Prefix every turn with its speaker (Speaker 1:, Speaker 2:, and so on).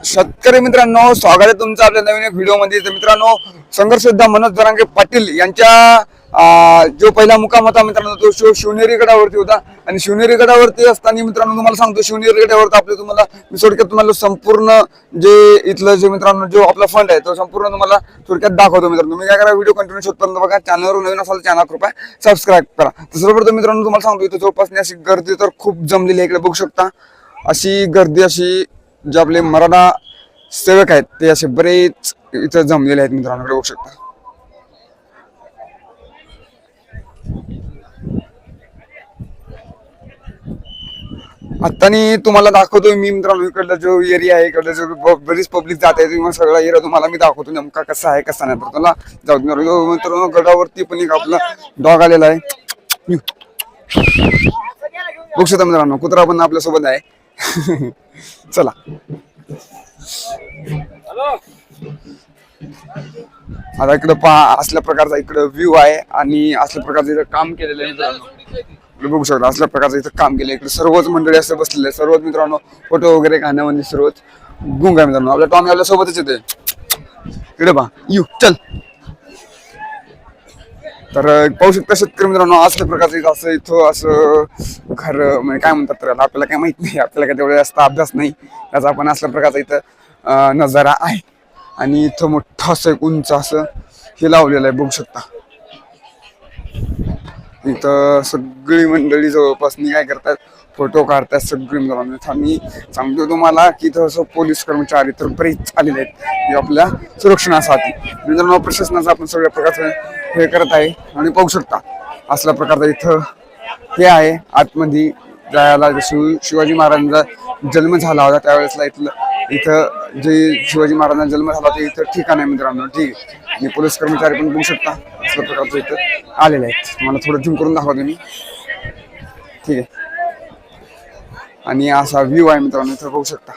Speaker 1: शेतकरी मित्रांनो, स्वागत आहे तुमचं आपल्या नवीन एक व्हिडिओ मध्ये. तर मित्रांनो, संघर्ष योद्धा मनोज जरांगे पाटील यांच्या जो पहिला मुक्काम होता मित्रांनो, तो शिवनेरी गडावरती होता. आणि शिवनेरी गडावरती असताना मित्रांनो तुम्हाला सांगतो, शिवनेरी गडावरती आपले तुम्हाला मी थोडक्यात तुम्हाला संपूर्ण जे इथलं जे मित्रांनो जो आपला फंड आहे तो संपूर्ण तुम्हाला थोडक्यात दाखवतो. मित्रांनो तुम्ही काय करा, व्हिडिओ कंटिन्यू शोधपर्यंत बघा. चॅनलवर नवीन असाल चॅनल कृपया सबस्क्राईब करा. सर्वप्रथम मित्रांनो तुम्हाला सांगतो, इथं जवळपास अशी गर्दी तर खूप जमलेली आहे. इकडे बघू शकता अशी गर्दी, अशी जे आपले मराठा सेवक आहेत ते असे बरेच इथं जमलेले आहेत मित्रांनो. बघू शकता आत्तानी तुम्हाला दाखवतोय मी मित्रांनो, इकडला जो एरिया आहे, इकडला जो बरीच पब्लिक जात आहे, तुम्ही सगळा एरिया तुम्हाला मी दाखवतो नेमका कसा आहे कसा नाही. तर त्याला जाऊ मित्रांनो, गडावरती पण एक आपला डॉग आलेला आहे. बघू शकता मित्रांनो, कुत्रा पण आपल्या सोबत आहे. चला आता इकडे पहा, असल्या प्रकारचा इकडे व्ह्यू आहे आणि असल्या प्रकारचं इथं काम केलेलं आहे मित्रांनो. बघू शकता असल्या प्रकारचं इथं काम केलं. इकडे सर्वच मंडळी असं बसलेले आहे, सर्वच मित्रांनो फोटो वगैरे खाण्यामध्ये सर्वच गुंग आहे मित्रांनो. आपल्या टॉमी आपल्या सोबतच येते. इकडे पहा, यू चल. तर पाहू शकता शेतकरी मित्रांनो, असल्या प्रकारचं इथं असं इथं असं घर म्हणजे काय म्हणतात तर आपल्याला काय माहित नाही, आपल्याला काय तेवढा जास्त अभ्यास नाही त्याचा. आपण असल्या प्रकारचा इथं नजारा आहे. आणि इथं मोठं असं एक उंच असं हे लावलेलं आहे. बघू शकता इथं सगळी मंडळी जवळपास काय करतात, फोटो काढतात सगळी मित्रांनो. मी सांगतो तुम्हाला की इथं असं पोलीस कर्मचारी तर बरेच आलेले आहेत आपल्या सुरक्षणासाठी. मित्रांनो, प्रशासनाचं आपण सगळ्या प्रकारचं हे करत आहे. आणि पाहू शकता असल्या प्रकारचं इथं हे आहे. आतमध्ये जायला शिवाजी महाराजांचा जन्म झाला होता त्यावेळेसला इथं जे शिवाजी महाराजांचा जन्म झाला ते इथं ठिकाण आहे मित्रांनो. ठीक आहे. आणि पोलीस कर्मचारी पण बघू शकता असल्या प्रकारचं इथं आलेले आहेत. तुम्हाला थोडं झूम करून दाखवतो मी. ठीक आहे. आणि असा व्ह्यू आहे मित्रांनो, इथं बघू शकता.